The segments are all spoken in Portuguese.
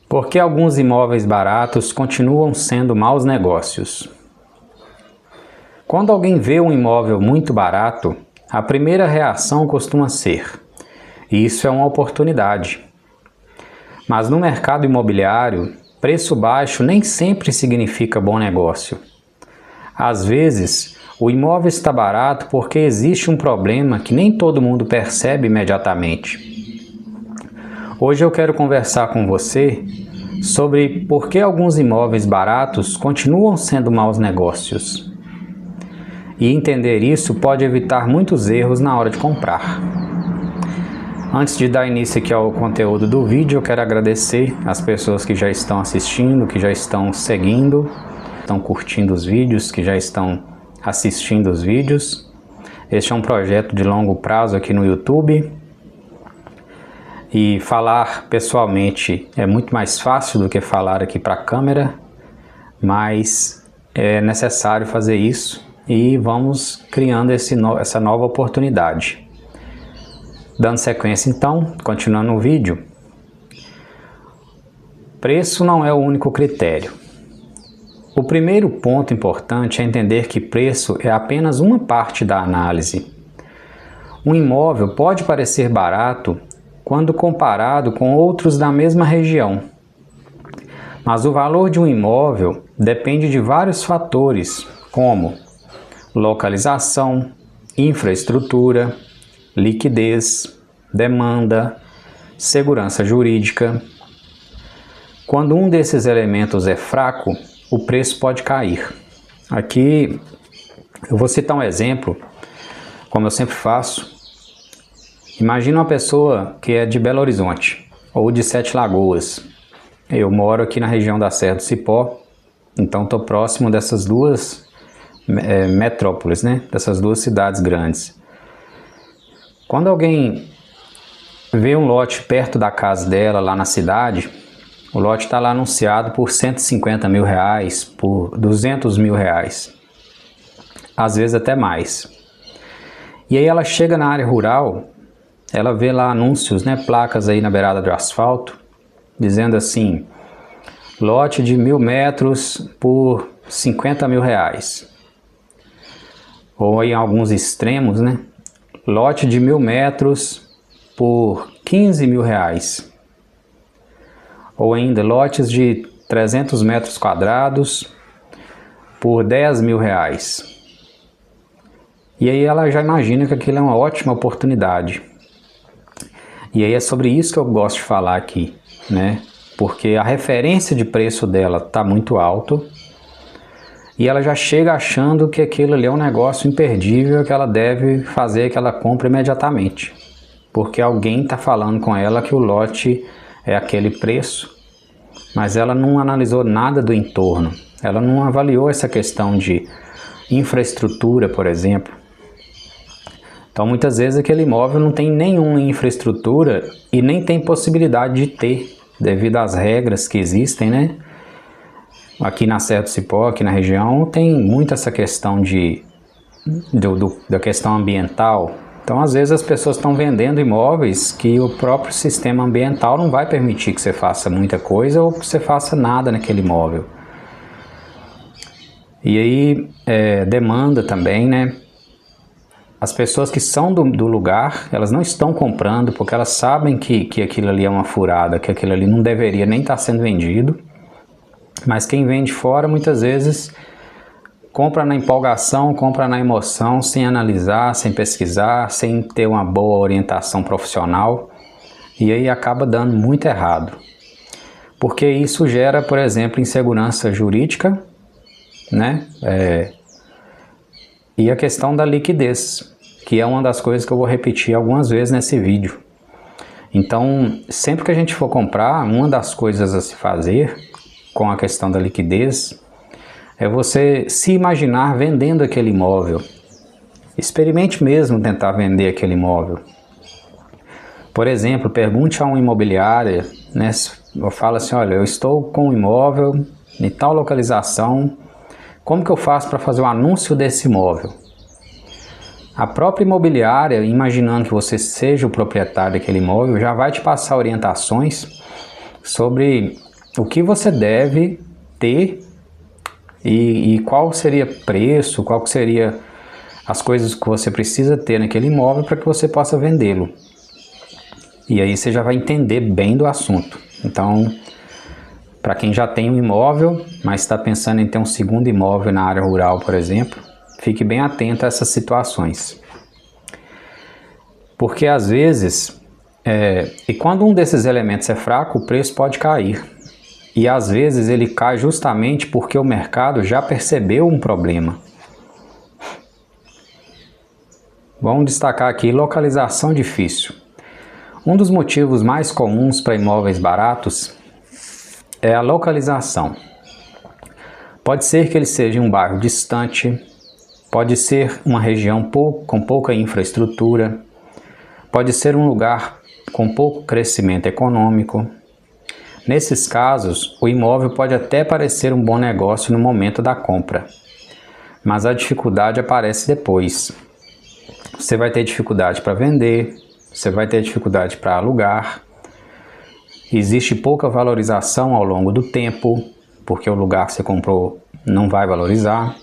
Por que alguns imóveis baratos continuam sendo maus negócios? Quando alguém vê um imóvel muito barato, a primeira reação costuma ser: isso é uma oportunidade. Mas no mercado imobiliário, preço baixo nem sempre significa bom negócio. Às vezes, o imóvel está barato porque existe um problema que nem todo mundo percebe imediatamente. Hoje eu quero conversar com você sobre por que alguns imóveis baratos continuam sendo maus negócios. E entender isso pode evitar muitos erros na hora de comprar. Antes de dar início aqui ao conteúdo do vídeo, eu quero agradecer as pessoas que já estão assistindo, que já estão seguindo, estão curtindo os vídeos, que já estão assistindo os vídeos. Este é um projeto de longo prazo aqui no YouTube. E falar pessoalmente é muito mais fácil do que falar aqui para a câmera, mas é necessário fazer isso e vamos criando essa nova oportunidade. Dando sequência então, continuando o vídeo. Preço não é o único critério. O primeiro ponto importante é entender que preço é apenas uma parte da análise. Um imóvel pode parecer barato quando comparado com outros da mesma região. Mas o valor de um imóvel depende de vários fatores, como localização, infraestrutura, liquidez, demanda, segurança jurídica. Quando um desses elementos é fraco, o preço pode cair. Aqui eu vou citar um exemplo, como eu sempre faço. Imagina uma pessoa que é de Belo Horizonte ou de Sete Lagoas. Eu moro aqui na região da Serra do Cipó, então estou próximo dessas duas metrópoles, né? Dessas duas cidades grandes. Quando alguém vê um lote perto da casa dela, lá na cidade, o lote está lá anunciado por R$150 mil, por R$200 mil, às vezes até mais. E aí ela chega na área rural, ela vê lá anúncios, né, placas aí na beirada do asfalto, dizendo assim: lote de 1.000 metros por R$50 mil. Ou em alguns extremos, né, lote de 1.000 metros por R$15 mil. Ou ainda lotes de 300 metros quadrados por R$10 mil. E aí ela já imagina que aquilo é uma ótima oportunidade. E aí é sobre isso que eu gosto de falar aqui, né? Porque a referência de preço dela está muito alto e ela já chega achando que aquilo ali é um negócio imperdível, que ela deve fazer aquela compra imediatamente. Porque alguém está falando com ela que o lote é aquele preço, mas ela não analisou nada do entorno. Ela não avaliou essa questão de infraestrutura, por exemplo. Então, muitas vezes aquele imóvel não tem nenhuma infraestrutura e nem tem possibilidade de ter, devido às regras que existem, né? Aqui na Serra do Cipó, aqui na região, tem muito essa questão da questão ambiental. Então, às vezes as pessoas estão vendendo imóveis que o próprio sistema ambiental não vai permitir que você faça muita coisa ou que você faça nada naquele imóvel. E aí, demanda também, né? As pessoas que são do lugar, elas não estão comprando porque elas sabem que aquilo ali é uma furada, que aquilo ali não deveria nem estar sendo vendido. Mas quem vem de fora, muitas vezes, compra na empolgação, compra na emoção, sem analisar, sem pesquisar, sem ter uma boa orientação profissional. E aí acaba dando muito errado. Porque isso gera, por exemplo, insegurança jurídica, né? E a questão da liquidez, que é uma das coisas que eu vou repetir algumas vezes nesse vídeo. Então, sempre que a gente for comprar, uma das coisas a se fazer com a questão da liquidez é você se imaginar vendendo aquele imóvel. Experimente mesmo tentar vender aquele imóvel. Por exemplo, pergunte a uma imobiliária, né, fala assim: olha, eu estou com um imóvel em tal localização, como que eu faço para fazer o anúncio desse imóvel? A própria imobiliária, imaginando que você seja o proprietário daquele imóvel, já vai te passar orientações sobre o que você deve ter e qual seria preço, qual seria as coisas que você precisa ter naquele imóvel para que você possa vendê-lo. E aí você já vai entender bem do assunto. Então, para quem já tem um imóvel, mas está pensando em ter um segundo imóvel na área rural, por exemplo, fique bem atento a essas situações. Porque às vezes, e quando um desses elementos é fraco, o preço pode cair. E às vezes ele cai justamente porque o mercado já percebeu um problema. Vamos destacar aqui localização difícil. Um dos motivos mais comuns para imóveis baratos é a localização. Pode ser que ele seja um bairro distante, pode ser uma região com pouca infraestrutura, pode ser um lugar com pouco crescimento econômico. Nesses casos, o imóvel pode até parecer um bom negócio no momento da compra, mas a dificuldade aparece depois. Você vai ter dificuldade para vender, você vai ter dificuldade para alugar, existe pouca valorização ao longo do tempo, porque o lugar que você comprou não vai valorizar.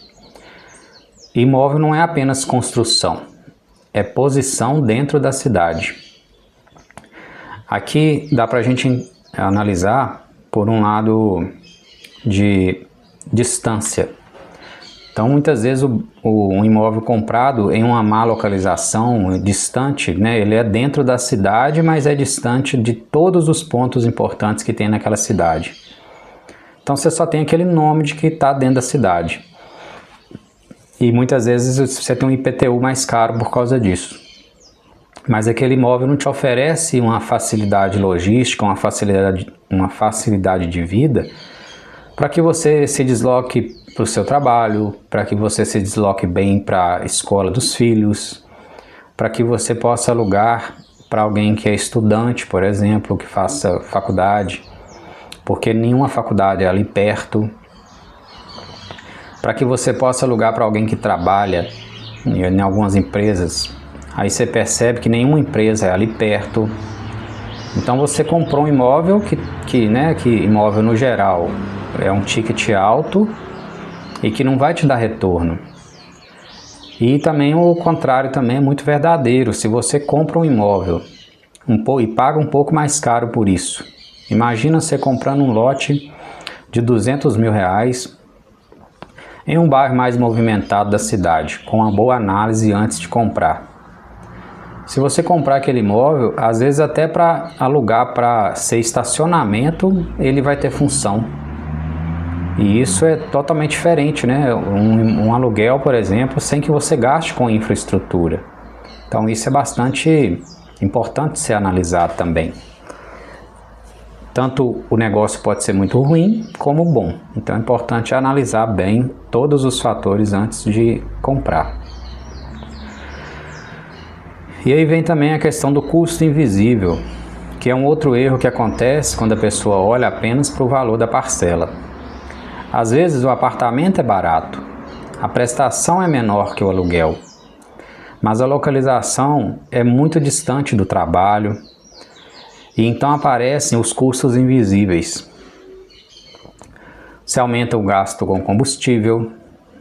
Imóvel não é apenas construção, é posição dentro da cidade. Aqui dá para a gente analisar por um lado de distância. Então, muitas vezes um imóvel comprado em uma má localização, distante, né, ele é dentro da cidade, mas é distante de todos os pontos importantes que tem naquela cidade. Então, você só tem aquele nome de que está dentro da cidade. E muitas vezes você tem um IPTU mais caro por causa disso. Mas aquele imóvel não te oferece uma facilidade logística, uma facilidade de vida para que você se desloque para o seu trabalho, para que você se desloque bem para a escola dos filhos, para que você possa alugar para alguém que é estudante, por exemplo, que faça faculdade, porque nenhuma faculdade é ali perto, para que você possa alugar para alguém que trabalha em algumas empresas. Aí você percebe que nenhuma empresa é ali perto. Então você comprou um imóvel que imóvel no geral é um ticket alto e que não vai te dar retorno. E também o contrário também é muito verdadeiro. Se você compra um imóvel e paga um pouco mais caro por isso. Imagina você comprando um lote de R$200 mil em um bairro mais movimentado da cidade, com uma boa análise antes de comprar. Se você comprar aquele imóvel, às vezes até para alugar para ser estacionamento, ele vai ter função. E isso é totalmente diferente, né? Um aluguel, por exemplo, sem que você gaste com infraestrutura. Então isso é bastante importante ser analisado também. Tanto o negócio pode ser muito ruim como bom. Então é importante analisar bem todos os fatores antes de comprar. E aí vem também a questão do custo invisível, que é um outro erro que acontece quando a pessoa olha apenas para o valor da parcela. Às vezes o apartamento é barato, a prestação é menor que o aluguel, mas a localização é muito distante do trabalho e então aparecem os custos invisíveis. Se aumenta o gasto com combustível,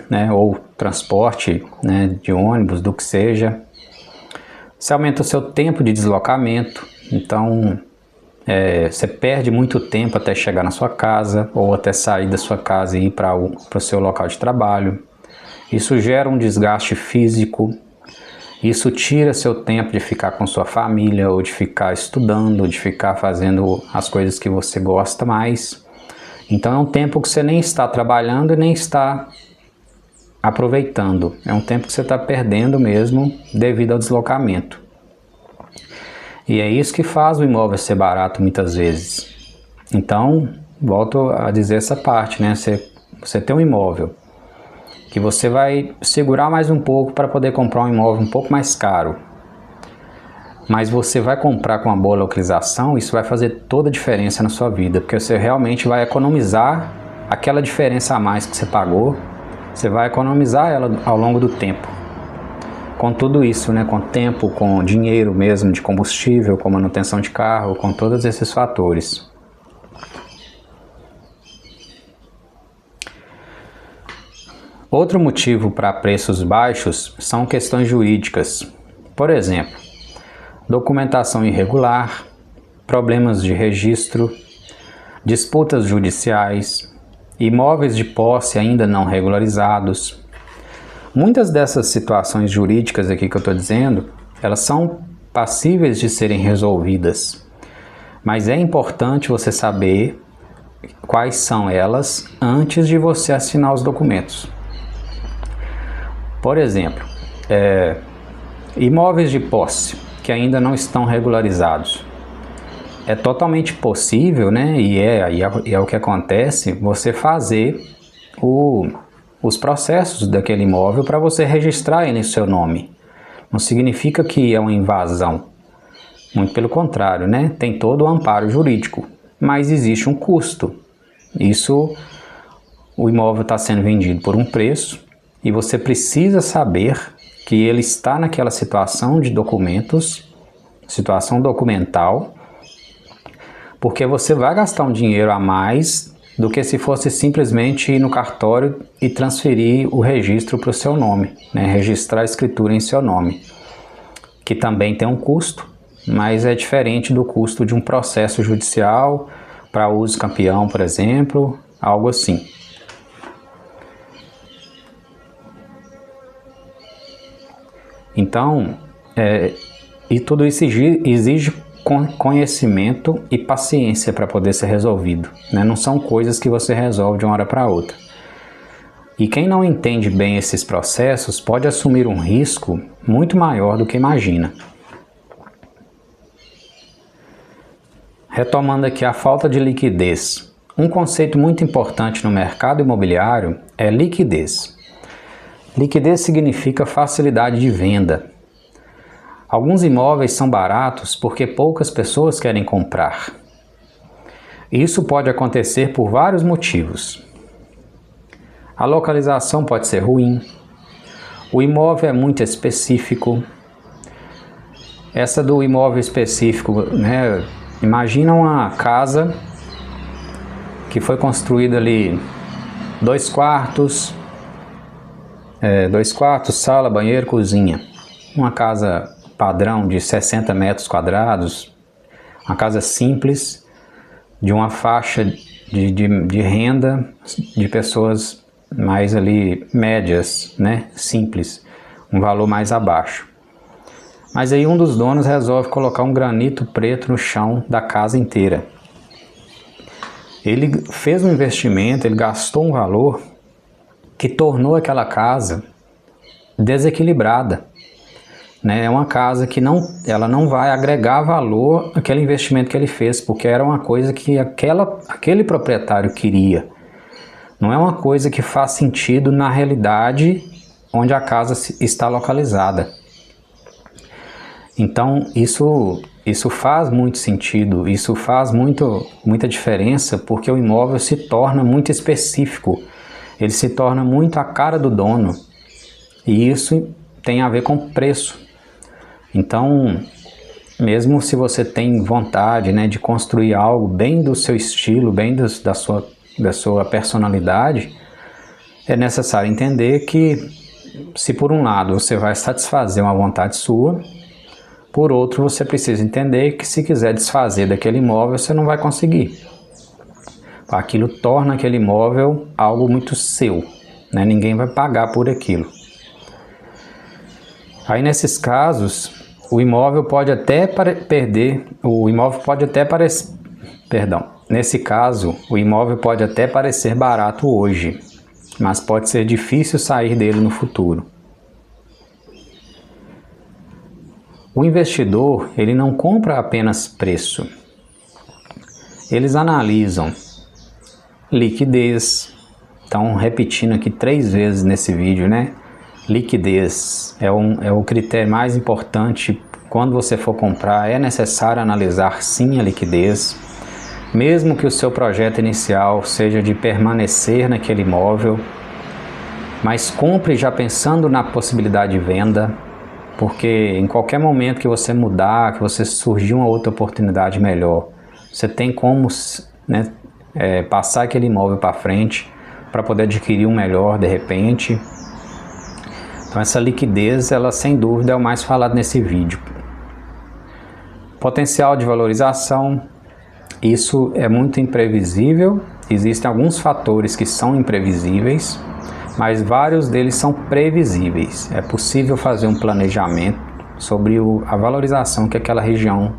né, ou transporte, né, de ônibus, do que seja. Se aumenta o seu tempo de deslocamento, então você perde muito tempo até chegar na sua casa ou até sair da sua casa e ir para o seu local de trabalho. Isso gera um desgaste físico, isso tira seu tempo de ficar com sua família ou de ficar estudando, de ficar fazendo as coisas que você gosta mais. Então é um tempo que você nem está trabalhando e nem está aproveitando. É um tempo que você está perdendo mesmo devido ao deslocamento. E é isso que faz o imóvel ser barato muitas vezes. Então, volto a dizer essa parte, né? Você tem um imóvel que você vai segurar mais um pouco para poder comprar um imóvel um pouco mais caro. Mas você vai comprar com uma boa localização, isso vai fazer toda a diferença na sua vida, porque você realmente vai economizar aquela diferença a mais que você pagou, você vai economizar ela ao longo do tempo. Com tudo isso, né, com tempo, com dinheiro mesmo, de combustível, com manutenção de carro, com todos esses fatores. Outro motivo para preços baixos são questões jurídicas. Por exemplo, documentação irregular, problemas de registro, disputas judiciais, imóveis de posse ainda não regularizados. Muitas dessas situações jurídicas aqui que eu estou dizendo, elas são passíveis de serem resolvidas, mas é importante você saber quais são elas antes de você assinar os documentos. Por exemplo, imóveis de posse que ainda não estão regularizados. É totalmente possível, né? E é o que acontece, você fazer os processos daquele imóvel para você registrar ele em seu nome. Não significa que é uma invasão. Muito pelo contrário, né? Tem todo o amparo jurídico, mas existe um custo. O imóvel está sendo vendido por um preço e você precisa saber que ele está naquela situação de documentos, situação documental, porque você vai gastar um dinheiro a mais do que se fosse simplesmente ir no cartório e transferir o registro para o seu nome, né? Registrar a escritura em seu nome, que também tem um custo, mas é diferente do custo de um processo judicial para uso campeão, por exemplo, algo assim. Então, e tudo isso exige conhecimento e paciência para poder ser resolvido, né? Não são coisas que você resolve de uma hora para outra. E quem não entende bem esses processos pode assumir um risco muito maior do que imagina. Retomando aqui a falta de liquidez. Um conceito muito importante no mercado imobiliário é liquidez. Liquidez significa facilidade de venda. Alguns imóveis são baratos porque poucas pessoas querem comprar. Isso pode acontecer por vários motivos. A localização pode ser ruim, o imóvel é muito específico. Essa do imóvel específico, né? Imagina uma casa que foi construída ali 2 quartos, sala, banheiro, cozinha. Uma casa padrão de 60 metros quadrados, uma casa simples, de uma faixa de renda de pessoas mais ali médias, né? Simples, um valor mais abaixo. Mas aí um dos donos resolve colocar um granito preto no chão da casa inteira. Ele fez um investimento, ele gastou um valor que tornou aquela casa desequilibrada. É uma casa que ela não vai agregar valor àquele investimento que ele fez, porque era uma coisa que aquele proprietário queria. Não é uma coisa que faz sentido na realidade onde a casa está localizada. Então isso faz muito sentido, isso faz muita diferença, porque o imóvel se torna muito específico, ele se torna muito a cara do dono, e isso tem a ver com preço. Então, mesmo se você tem vontade, né, de construir algo bem do seu estilo, bem da sua personalidade, é necessário entender que, se por um lado você vai satisfazer uma vontade sua, por outro você precisa entender que se quiser desfazer daquele imóvel, você não vai conseguir. Aquilo torna aquele imóvel algo muito seu, né? Ninguém vai pagar por aquilo. Aí nesses casos, nesse caso, o imóvel pode até parecer barato hoje, mas pode ser difícil sair dele no futuro. O investidor, ele não compra apenas preço. Eles analisam liquidez. Então, repetindo aqui 3 vezes nesse vídeo, né? Liquidez é o critério mais importante. Quando você for comprar, é necessário analisar sim a liquidez. Mesmo que o seu projeto inicial seja de permanecer naquele imóvel, mas compre já pensando na possibilidade de venda, porque em qualquer momento que você mudar, que você surgir uma outra oportunidade melhor, você tem como, né, passar aquele imóvel para frente para poder adquirir um melhor de repente. Então essa liquidez, ela sem dúvida é o mais falado nesse vídeo. Potencial de valorização, isso é muito imprevisível. Existem alguns fatores que são imprevisíveis, mas vários deles são previsíveis. É possível fazer um planejamento sobre a valorização que aquela região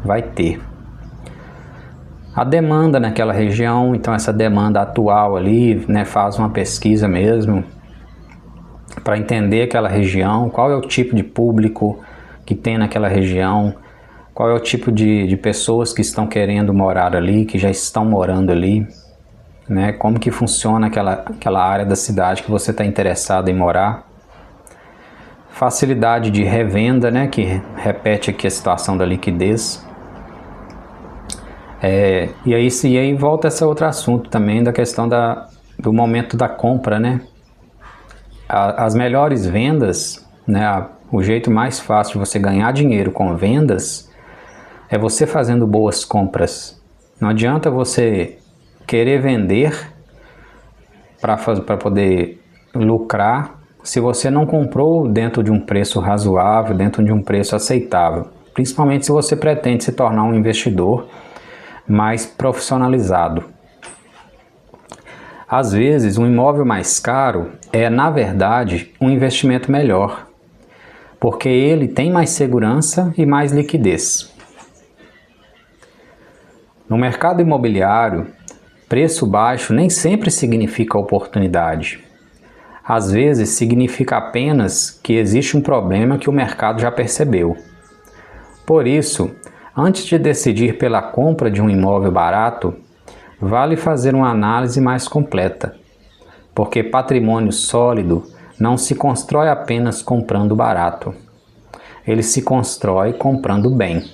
vai ter. A demanda naquela região, então essa demanda atual ali, né, faz uma pesquisa mesmo para entender aquela região, qual é o tipo de público que tem naquela região, qual é o tipo de pessoas que estão querendo morar ali, que já estão morando ali, né, como que funciona aquela área da cidade que você está interessado em morar. Facilidade de revenda, né, que repete aqui a situação da liquidez. E aí volta esse outro assunto também da questão do momento da compra, né? As melhores vendas, né, o jeito mais fácil de você ganhar dinheiro com vendas é você fazendo boas compras. Não adianta você querer vender para poder lucrar se você não comprou dentro de um preço razoável, dentro de um preço aceitável. Principalmente se você pretende se tornar um investidor mais profissionalizado. Às vezes, um imóvel mais caro é, na verdade, um investimento melhor, porque ele tem mais segurança e mais liquidez. No mercado imobiliário, preço baixo nem sempre significa oportunidade. Às vezes, significa apenas que existe um problema que o mercado já percebeu. Por isso, antes de decidir pela compra de um imóvel barato, vale fazer uma análise mais completa, porque patrimônio sólido não se constrói apenas comprando barato, ele se constrói comprando bem.